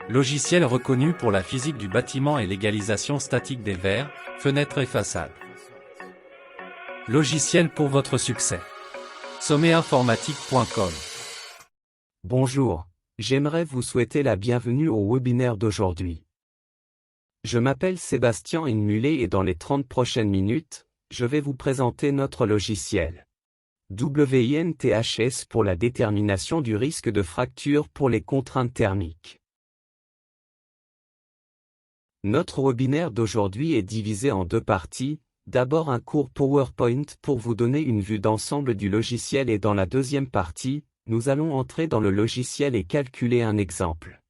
Logiciel reconnu pour la physique du bâtiment et l'égalisation statique des verres, fenêtres et façades. Logiciel pour votre succès. Sommetinformatique.com. Bonjour, j'aimerais vous souhaiter la bienvenue au webinaire d'aujourd'hui. Je m'appelle Sébastien Inmulé et dans les 30 prochaines minutes, je vais vous présenter notre logiciel. WINTHS pour la détermination du risque de fracture pour les contraintes thermiques. Notre webinaire d'aujourd'hui est divisé en deux parties. D'abord un court PowerPoint pour vous donner une vue d'ensemble du logiciel et dans la deuxième partie, nous allons entrer dans le logiciel et calculer un exemple.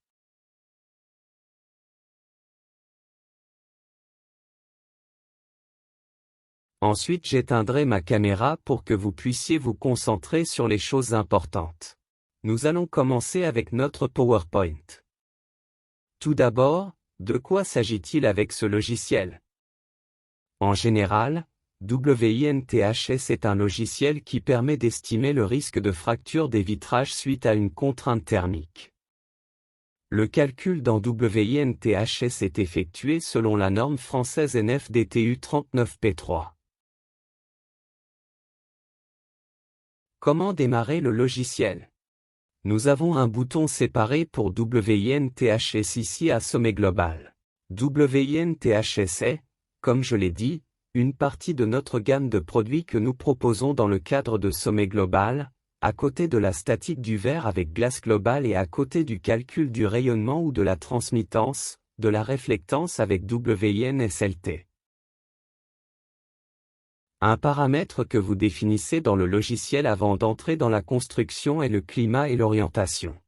Ensuite j'éteindrai ma caméra pour que vous puissiez vous concentrer sur les choses importantes. Nous allons commencer avec notre PowerPoint. Tout d'abord, de quoi s'agit-il avec ce logiciel ? En général, WINTHS est un logiciel qui permet d'estimer le risque de fracture des vitrages suite à une contrainte thermique. Le calcul dans WINTHS est effectué selon la norme française NFDTU 39P3. Comment démarrer le logiciel ? Nous avons un bouton séparé pour WINTHS ici à sommet global. WINTHS est, comme je l'ai dit, une partie de notre gamme de produits que nous proposons dans le cadre de sommet global, à côté de la statique du verre avec glace globale et à côté du calcul du rayonnement ou de la transmittance, de la réflectance avec WINSLT. Un paramètre que vous définissez dans le logiciel avant d'entrer dans la construction est le climat et l'orientation.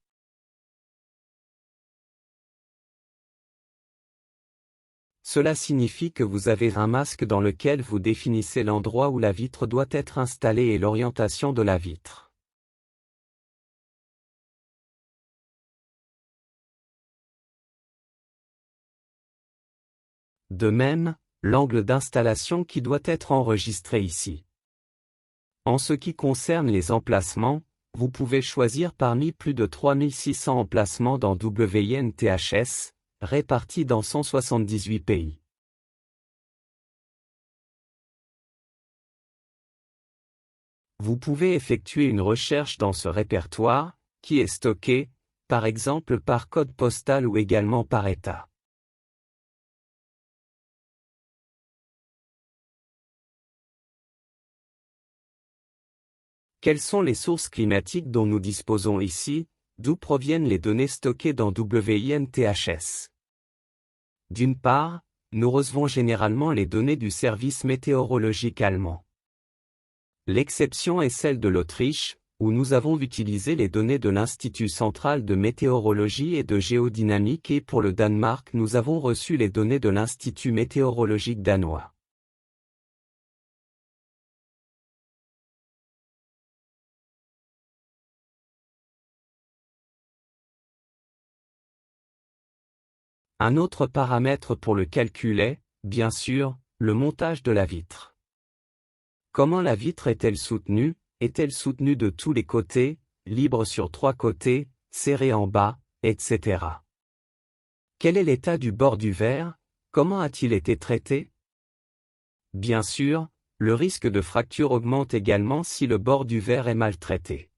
Cela signifie que vous avez un masque dans lequel vous définissez l'endroit où la vitre doit être installée et l'orientation de la vitre. De même, l'angle d'installation qui doit être enregistré ici. En ce qui concerne les emplacements, vous pouvez choisir parmi plus de 3600 emplacements dans WINTHS, répartis dans 178 pays. Vous pouvez effectuer une recherche dans ce répertoire, qui est stocké, par exemple par code postal ou également par État. Quelles sont les sources climatiques dont nous disposons ici ? D'où proviennent les données stockées dans WINTHS ? D'une part, nous recevons généralement les données du service météorologique allemand. L'exception est celle de l'Autriche, où nous avons utilisé les données de l'Institut central de météorologie et de géodynamique et pour le Danemark nous avons reçu les données de l'Institut météorologique danois. Un autre paramètre pour le calcul est, bien sûr, le montage de la vitre. Comment la vitre est-elle soutenue ? Est-elle soutenue de tous les côtés, libre sur 3 côtés, serrée en bas, etc. Quel est l'état du bord du verre ? Comment a-t-il été traité ? Bien sûr, le risque de fracture augmente également si le bord du verre est maltraité.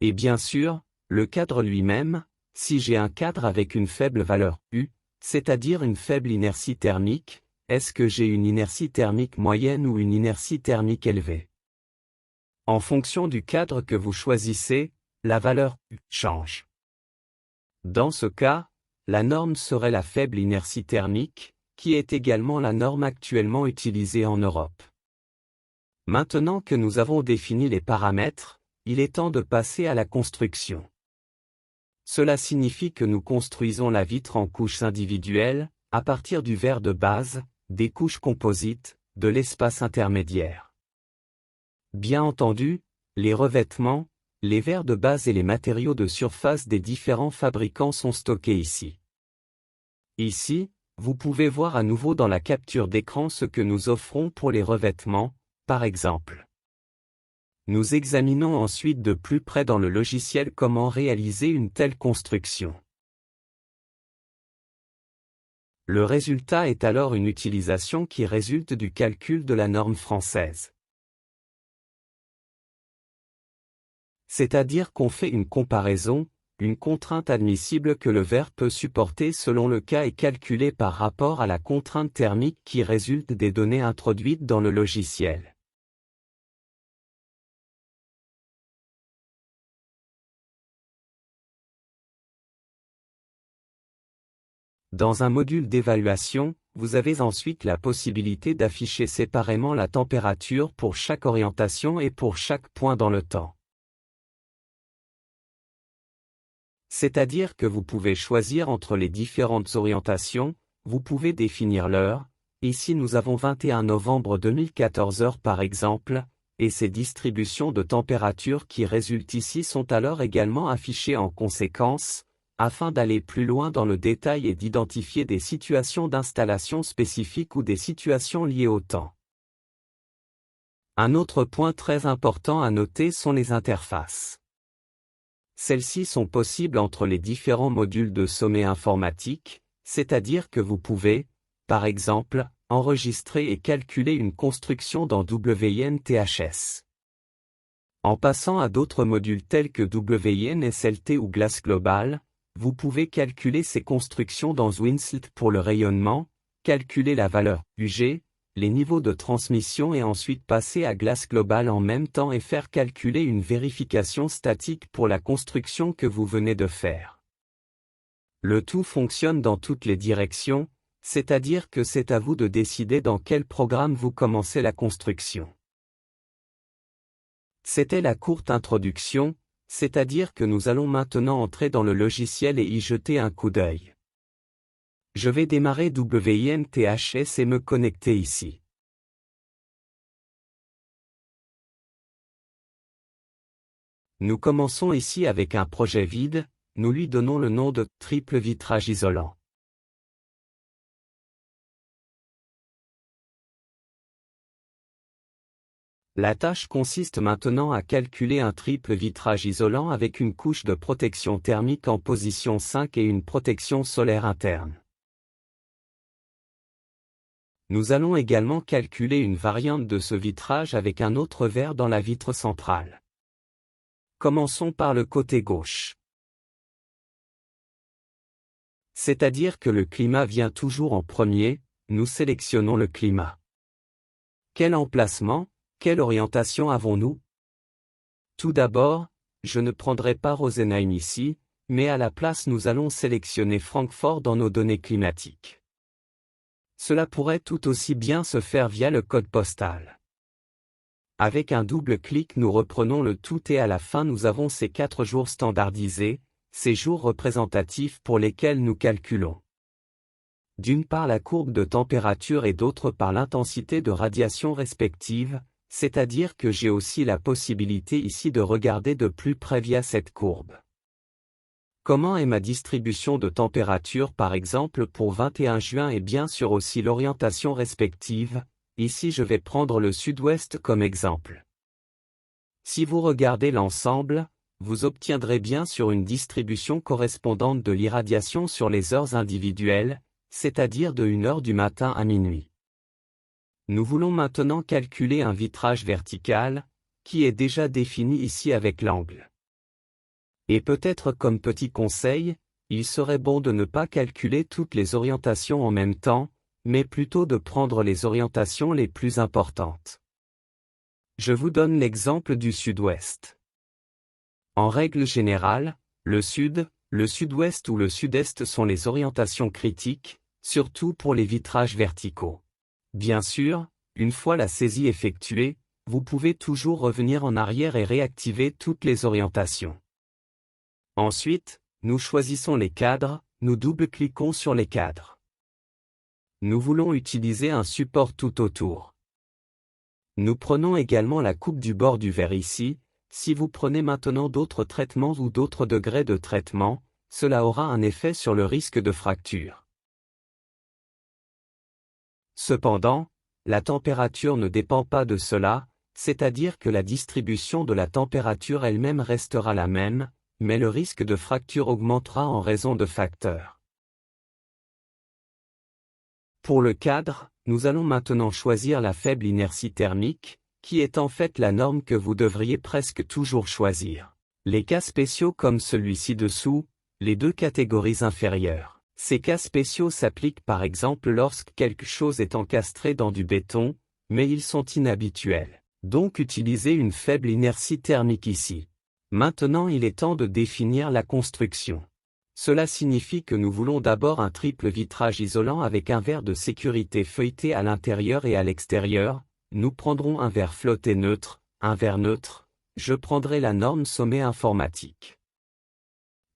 Et bien sûr, le cadre lui-même, si j'ai un cadre avec une faible valeur U, c'est-à-dire une faible inertie thermique, est-ce que j'ai une inertie thermique moyenne ou une inertie thermique élevée ? En fonction du cadre que vous choisissez, la valeur U change. Dans ce cas, la norme serait la faible inertie thermique, qui est également la norme actuellement utilisée en Europe. Maintenant que nous avons défini les paramètres, il est temps de passer à la construction. Cela signifie que nous construisons la vitre en couches individuelles, à partir du verre de base, des couches composites, de l'espace intermédiaire. Bien entendu, les revêtements, les verres de base et les matériaux de surface des différents fabricants sont stockés ici. Ici, vous pouvez voir à nouveau dans la capture d'écran ce que nous offrons pour les revêtements, par exemple. Nous examinons ensuite de plus près dans le logiciel comment réaliser une telle construction. Le résultat est alors une utilisation qui résulte du calcul de la norme française. C'est-à-dire qu'on fait une comparaison, une contrainte admissible que le verre peut supporter selon le cas est calculée par rapport à la contrainte thermique qui résulte des données introduites dans le logiciel. Dans un module d'évaluation, vous avez ensuite la possibilité d'afficher séparément la température pour chaque orientation et pour chaque point dans le temps. C'est-à-dire que vous pouvez choisir entre les différentes orientations, vous pouvez définir l'heure, ici nous avons 21 novembre 2014 heures par exemple, et ces distributions de température qui résultent ici sont alors également affichées en conséquence, afin d'aller plus loin dans le détail et d'identifier des situations d'installation spécifiques ou des situations liées au temps. Un autre point très important à noter sont les interfaces. Celles-ci sont possibles entre les différents modules de sommet informatique, c'est-à-dire que vous pouvez, par exemple, enregistrer et calculer une construction dans WINTHS. En passant à d'autres modules tels que WINSLT ou Glass Global, vous pouvez calculer ces constructions dans WinSLT pour le rayonnement, calculer la valeur UG, les niveaux de transmission et ensuite passer à Glass Global en même temps et faire calculer une vérification statique pour la construction que vous venez de faire. Le tout fonctionne dans toutes les directions, c'est-à-dire que c'est à vous de décider dans quel programme vous commencez la construction. C'était la courte introduction, c'est-à-dire que nous allons maintenant entrer dans le logiciel et y jeter un coup d'œil. Je vais démarrer WINTHS et me connecter ici. Nous commençons ici avec un projet vide, nous lui donnons le nom de « triple vitrage isolant ». La tâche consiste maintenant à calculer un triple vitrage isolant avec une couche de protection thermique en position 5 et une protection solaire interne. Nous allons également calculer une variante de ce vitrage avec un autre verre dans la vitre centrale. Commençons par le côté gauche. C'est-à-dire que le climat vient toujours en premier, nous sélectionnons le climat. Quel emplacement, quelle orientation avons-nous? Tout d'abord, je ne prendrai pas Rosenheim ici, mais à la place nous allons sélectionner Francfort dans nos données climatiques. Cela pourrait tout aussi bien se faire via le code postal. Avec un double clic nous reprenons le tout et à la fin nous avons ces 4 jours standardisés, ces jours représentatifs pour lesquels nous calculons. D'une part la courbe de température et d'autre part l'intensité de radiation respective, c'est-à-dire que j'ai aussi la possibilité ici de regarder de plus près via cette courbe. Comment est ma distribution de température par exemple pour 21 juin et bien sûr aussi l'orientation respective, ici je vais prendre le sud-ouest comme exemple. Si vous regardez l'ensemble, vous obtiendrez bien sûr une distribution correspondante de l'irradiation sur les heures individuelles, c'est-à-dire de 1 heure du matin à minuit. Nous voulons maintenant calculer un vitrage vertical, qui est déjà défini ici avec l'angle. Et peut-être comme petit conseil, il serait bon de ne pas calculer toutes les orientations en même temps, mais plutôt de prendre les orientations les plus importantes. Je vous donne l'exemple du sud-ouest. En règle générale, le sud, le sud-ouest ou le sud-est sont les orientations critiques, surtout pour les vitrages verticaux. Bien sûr, une fois la saisie effectuée, vous pouvez toujours revenir en arrière et réactiver toutes les orientations. Ensuite, nous choisissons les cadres, nous double-cliquons sur les cadres. Nous voulons utiliser un support tout autour. Nous prenons également la coupe du bord du verre ici. Si vous prenez maintenant d'autres traitements ou d'autres degrés de traitement, cela aura un effet sur le risque de fracture. Cependant, la température ne dépend pas de cela, c'est-à-dire que la distribution de la température elle-même restera la même, mais le risque de fracture augmentera en raison de facteurs. Pour le cadre, nous allons maintenant choisir la faible inertie thermique, qui est en fait la norme que vous devriez presque toujours choisir. Les cas spéciaux comme celui-ci dessous, les deux catégories inférieures. Ces cas spéciaux s'appliquent par exemple lorsque quelque chose est encastré dans du béton, mais ils sont inhabituels. Donc utilisez une faible inertie thermique ici. Maintenant il est temps de définir la construction. Cela signifie que nous voulons d'abord un triple vitrage isolant avec un verre de sécurité feuilleté à l'intérieur et à l'extérieur. Nous prendrons un verre flotté neutre, un verre neutre. Je prendrai la norme sommet informatique.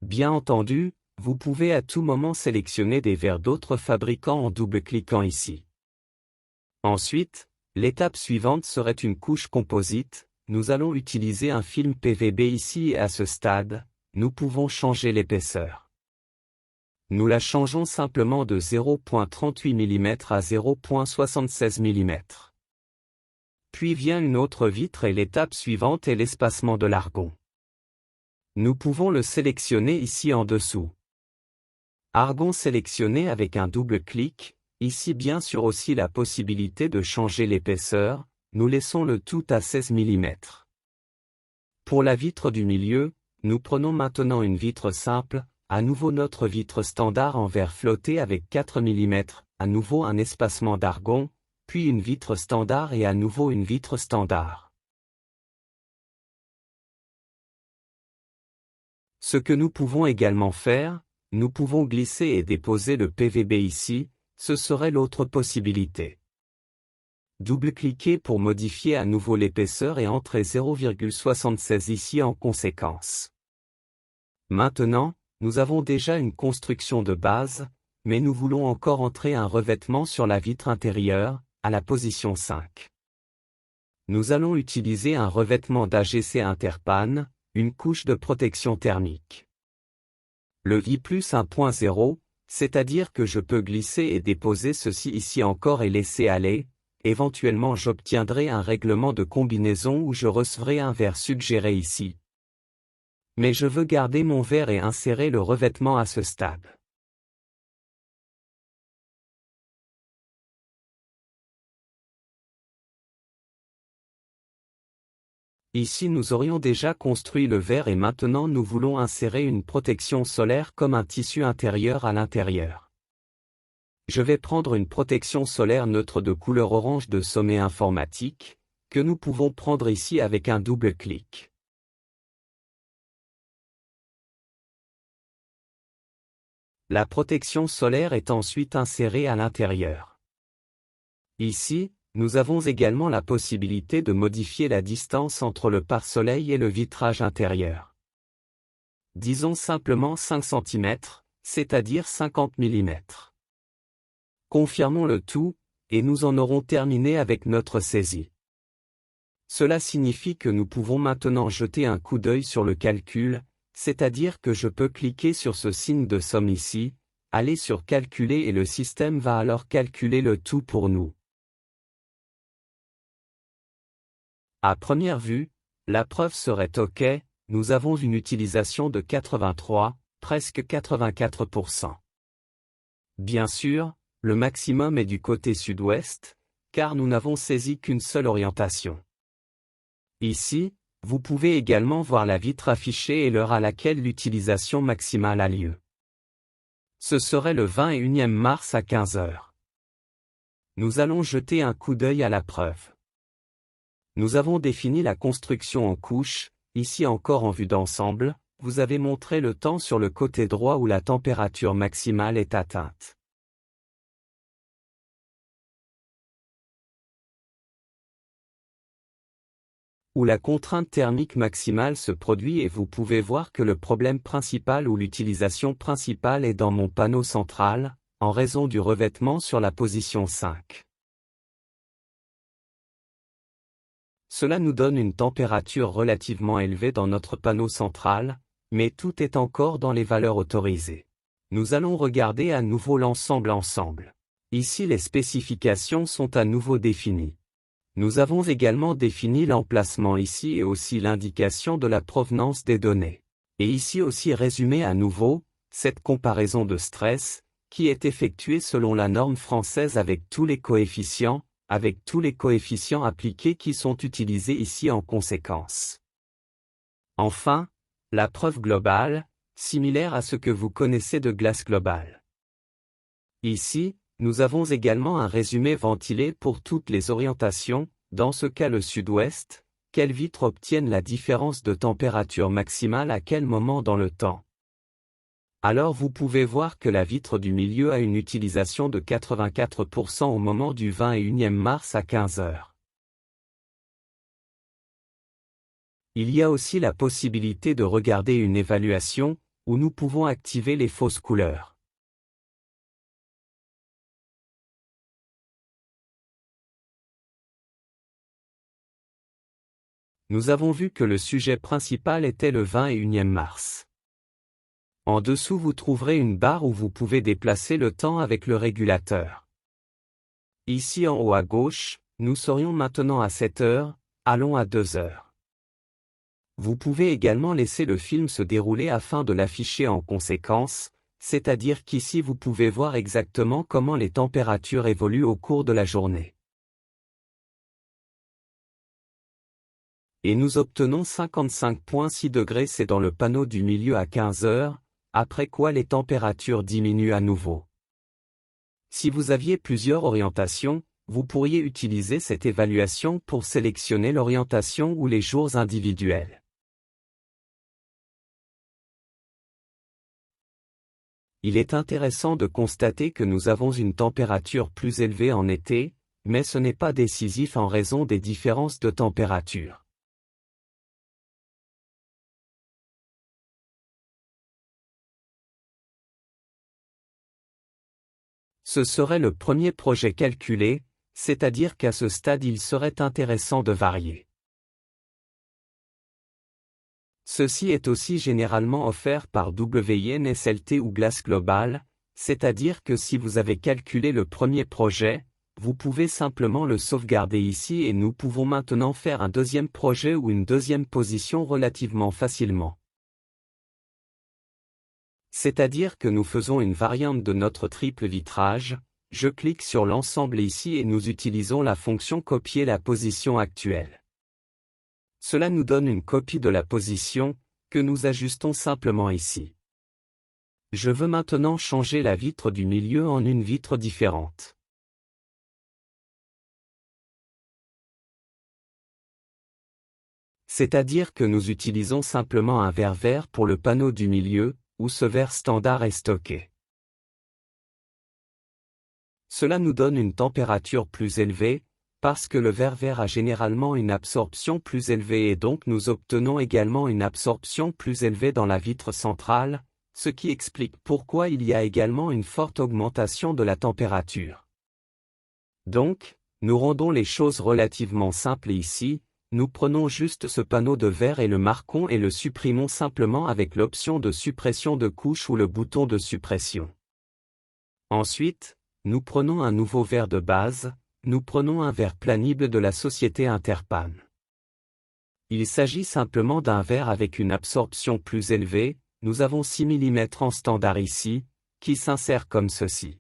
Bien entendu, vous pouvez à tout moment sélectionner des verres d'autres fabricants en double-cliquant ici. Ensuite, l'étape suivante serait une couche composite. Nous allons utiliser un film PVB ici et à ce stade, nous pouvons changer l'épaisseur. Nous la changeons simplement de 0.38 mm à 0.76 mm. Puis vient une autre vitre et l'étape suivante est l'espacement de l'argon. Nous pouvons le sélectionner ici en dessous. Argon sélectionné avec un double clic, ici bien sûr aussi la possibilité de changer l'épaisseur, nous laissons le tout à 16 mm. Pour la vitre du milieu, nous prenons maintenant une vitre simple, à nouveau notre vitre standard en verre flotté avec 4 mm, à nouveau un espacement d'argon, puis une vitre standard et à nouveau une vitre standard. Ce que nous pouvons également faire, nous pouvons glisser et déposer le PVB ici, ce serait l'autre possibilité. Double-cliquez pour modifier à nouveau l'épaisseur et entrez 0,76 ici en conséquence. Maintenant, nous avons déjà une construction de base, mais nous voulons encore entrer un revêtement sur la vitre intérieure, à la position 5. Nous allons utiliser un revêtement d'AGC Interpan, une couche de protection thermique. Le I+ 1.0, c'est-à-dire que je peux glisser et déposer ceci ici encore et laisser aller, éventuellement j'obtiendrai un règlement de combinaison où je recevrai un verre suggéré ici. Mais je veux garder mon verre et insérer le revêtement à ce stade. Ici nous aurions déjà construit le verre et maintenant nous voulons insérer une protection solaire comme un tissu intérieur à l'intérieur. Je vais prendre une protection solaire neutre de couleur orange de sommet informatique, que nous pouvons prendre ici avec un double clic. La protection solaire est ensuite insérée à l'intérieur. Ici, nous avons également la possibilité de modifier la distance entre le pare-soleil et le vitrage intérieur. Disons simplement 5 cm, c'est-à-dire 50 mm. Confirmons le tout, et nous en aurons terminé avec notre saisie. Cela signifie que nous pouvons maintenant jeter un coup d'œil sur le calcul, c'est-à-dire que je peux cliquer sur ce signe de somme ici, aller sur calculer et le système va alors calculer le tout pour nous. À première vue, la preuve serait OK, nous avons une utilisation de 83, presque 84%. Bien sûr, le maximum est du côté sud-ouest, car nous n'avons saisi qu'une seule orientation. Ici, vous pouvez également voir la vitre affichée et l'heure à laquelle l'utilisation maximale a lieu. Ce serait le 21e mars à 15 h. Nous allons jeter un coup d'œil à la preuve. Nous avons défini la construction en couches, ici encore en vue d'ensemble, vous avez montré le temps sur le côté droit où la température maximale est atteinte. Où la contrainte thermique maximale se produit et vous pouvez voir que le problème principal ou l'utilisation principale est dans mon panneau central, en raison du revêtement sur la position 5. Cela nous donne une température relativement élevée dans notre panneau central, mais tout est encore dans les valeurs autorisées. Nous allons regarder à nouveau l'ensemble ensemble. Ici les spécifications sont à nouveau définies. Nous avons également défini l'emplacement ici et aussi l'indication de la provenance des données. Et ici aussi résumé à nouveau, cette comparaison de stress, qui est effectué selon la norme française avec tous les coefficients appliqués qui sont utilisés ici en conséquence. Enfin, la preuve globale, similaire à ce que vous connaissez de glace globale. Ici, nous avons également un résumé ventilé pour toutes les orientations, dans ce cas le sud-ouest, quelles vitres obtiennent la différence de température maximale à quel moment dans le temps. Alors vous pouvez voir que la vitre du milieu a une utilisation de 84% au moment du 21e mars à 15 heures. Il y a aussi la possibilité de regarder une évaluation, où nous pouvons activer les fausses couleurs. Nous avons vu que le sujet principal était le 21e mars. En dessous vous trouverez une barre où vous pouvez déplacer le temps avec le régulateur. Ici en haut à gauche, nous serions maintenant à 7 heures, allons à 2 heures. Vous pouvez également laisser le film se dérouler afin de l'afficher en conséquence, c'est-à-dire qu'ici vous pouvez voir exactement comment les températures évoluent au cours de la journée. Et nous obtenons 55,6 degrés C dans le panneau du milieu à 15 heures, après quoi les températures diminuent à nouveau. Si vous aviez plusieurs orientations, vous pourriez utiliser cette évaluation pour sélectionner l'orientation ou les jours individuels. Il est intéressant de constater que nous avons une température plus élevée en été, mais ce n'est pas décisif en raison des différences de température. Ce serait le premier projet calculé, c'est-à-dire qu'à ce stade il serait intéressant de varier. Ceci est aussi généralement offert par WINSLT ou Glace Global, c'est-à-dire que si vous avez calculé le premier projet, vous pouvez simplement le sauvegarder ici et nous pouvons maintenant faire un deuxième projet ou une deuxième position relativement facilement. C'est-à-dire que nous faisons une variante de notre triple vitrage, je clique sur l'ensemble ici et nous utilisons la fonction copier la position actuelle. Cela nous donne une copie de la position, que nous ajustons simplement ici. Je veux maintenant changer la vitre du milieu en une vitre différente. C'est-à-dire que nous utilisons simplement un verre vert pour le panneau du milieu, où ce verre standard est stocké. Cela nous donne une température plus élevée, parce que le verre vert a généralement une absorption plus élevée et donc nous obtenons également une absorption plus élevée dans la vitre centrale, ce qui explique pourquoi il y a également une forte augmentation de la température. Donc, nous rendons les choses relativement simples ici, nous prenons juste ce panneau de verre et le marquons et le supprimons simplement avec l'option de suppression de couche ou le bouton de suppression. Ensuite, nous prenons un nouveau verre de base, nous prenons un verre planible de la société Interpan. Il s'agit simplement d'un verre avec une absorption plus élevée, nous avons 6 mm en standard ici, qui s'insère comme ceci.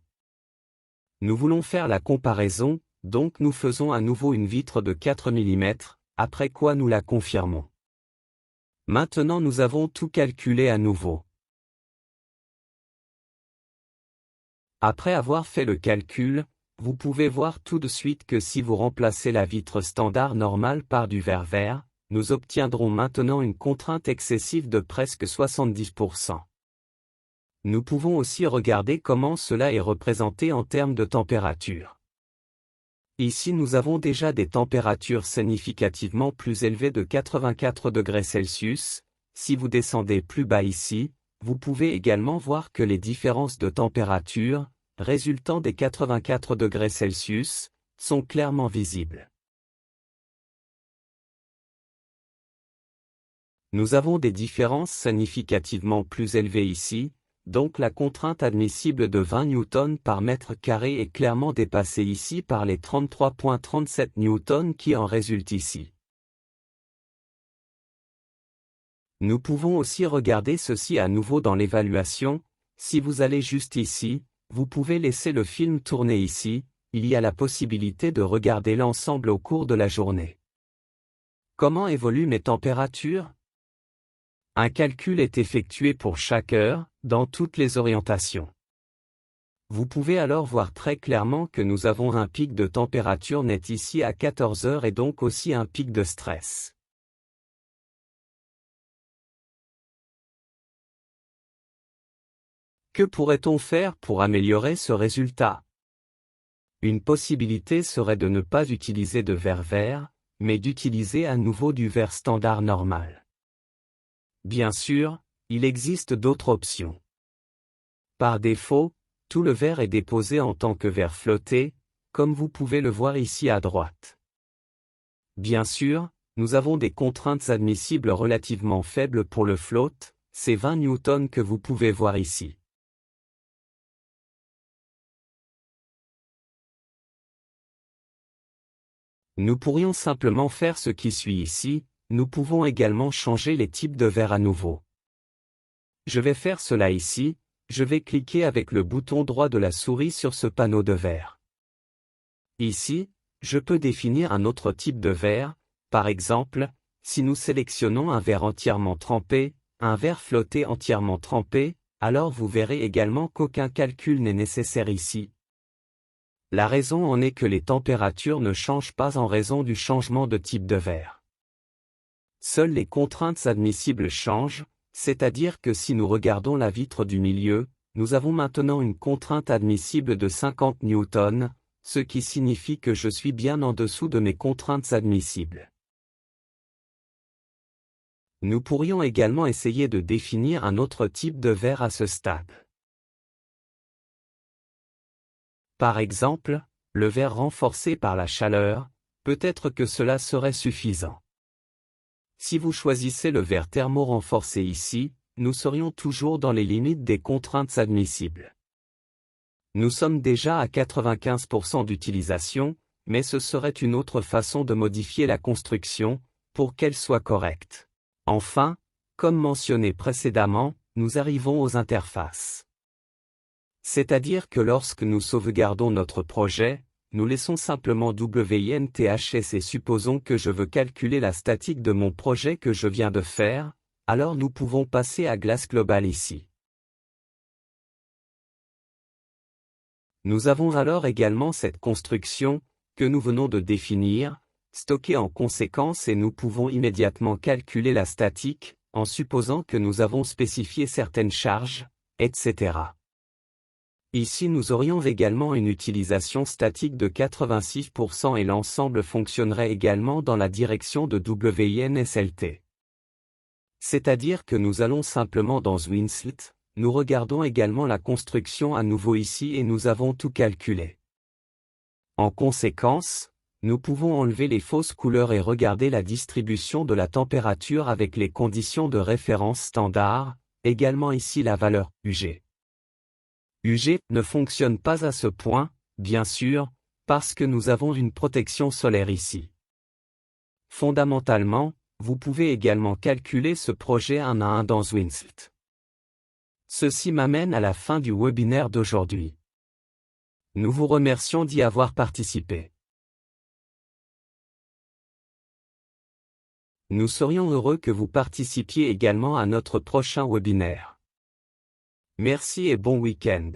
Nous voulons faire la comparaison, donc nous faisons à nouveau une vitre de 4 mm, après quoi nous la confirmons. Maintenant nous avons tout calculé à nouveau. Après avoir fait le calcul, vous pouvez voir tout de suite que si vous remplacez la vitre standard normale par du verre vert, nous obtiendrons maintenant une contrainte excessive de presque 70%. Nous pouvons aussi regarder comment cela est représenté en termes de température. Ici nous avons déjà des températures significativement plus élevées de 84 degrés Celsius, si vous descendez plus bas ici, vous pouvez également voir que les différences de température, résultant des 84 degrés Celsius, sont clairement visibles. Nous avons des différences significativement plus élevées ici, donc la contrainte admissible de 20 newtons par mètre carré est clairement dépassée ici par les 33,37 newtons qui en résultent ici. Nous pouvons aussi regarder ceci à nouveau dans l'évaluation, si vous allez juste ici, Vous pouvez laisser le film tourner ici, il y a la possibilité de regarder l'ensemble au cours de la journée. Comment évoluent mes températures? Un calcul est effectué pour chaque heure, dans toutes les orientations. Vous pouvez alors voir très clairement que nous avons un pic de température net ici à 14 heures et donc aussi un pic de stress. Que pourrait-on faire pour améliorer ce résultat? Une possibilité serait de ne pas utiliser de verre vert, mais d'utiliser à nouveau du verre standard normal. Bien sûr, il existe d'autres options. Par défaut, tout le verre est déposé en tant que verre flotté, comme vous pouvez le voir ici à droite. Bien sûr, nous avons des contraintes admissibles relativement faibles pour le float, c'est 20 newtons que vous pouvez voir ici. Nous pourrions simplement faire ce qui suit ici, nous pouvons également changer les types de verre à nouveau. Je vais faire cela ici, je vais cliquer avec le bouton droit de la souris sur ce panneau de verre. Ici, je peux définir un autre type de verre, par exemple, si nous sélectionnons un verre entièrement trempé, un verre flotté entièrement trempé, alors vous verrez également qu'aucun calcul n'est nécessaire ici. La raison en est que les températures ne changent pas en raison du changement de type de verre. Seules les contraintes admissibles changent, c'est-à-dire que si nous regardons la vitre du milieu, nous avons maintenant une contrainte admissible de 50 newtons, ce qui signifie que je suis bien en dessous de mes contraintes admissibles. Nous pourrions également essayer de définir un autre type de verre à ce stade. Par exemple, le verre renforcé par la chaleur, peut-être que cela serait suffisant. Si vous choisissez le verre thermo-renforcé ici, nous serions toujours dans les limites des contraintes admissibles. Nous sommes déjà à 95% d'utilisation, mais ce serait une autre façon de modifier la construction, pour qu'elle soit correcte. Enfin, comme mentionné précédemment, nous arrivons aux interfaces. C'est-à-dire que lorsque nous sauvegardons notre projet, nous laissons simplement WINTHS et supposons que je veux calculer la statique de mon projet que je viens de faire, alors nous pouvons passer à glace globale ici. Nous avons alors également cette construction, que nous venons de définir, stockée en conséquence et nous pouvons immédiatement calculer la statique, en supposant que nous avons spécifié certaines charges, etc. Ici nous aurions également une utilisation statique de 86% et l'ensemble fonctionnerait également dans la direction de WINSLT. C'est-à-dire que nous allons simplement dans WinSLT, nous regardons également la construction à nouveau ici et nous avons tout calculé. En conséquence, nous pouvons enlever les fausses couleurs et regarder la distribution de la température avec les conditions de référence standard, également ici la valeur UG. UG ne fonctionne pas à ce point, bien sûr, parce que nous avons une protection solaire ici. Fondamentalement, vous pouvez également calculer ce projet un à un dans WinSLT. Ceci m'amène à la fin du webinaire d'aujourd'hui. Nous vous remercions d'y avoir participé. Nous serions heureux que vous participiez également à notre prochain webinaire. Merci et bon week-end.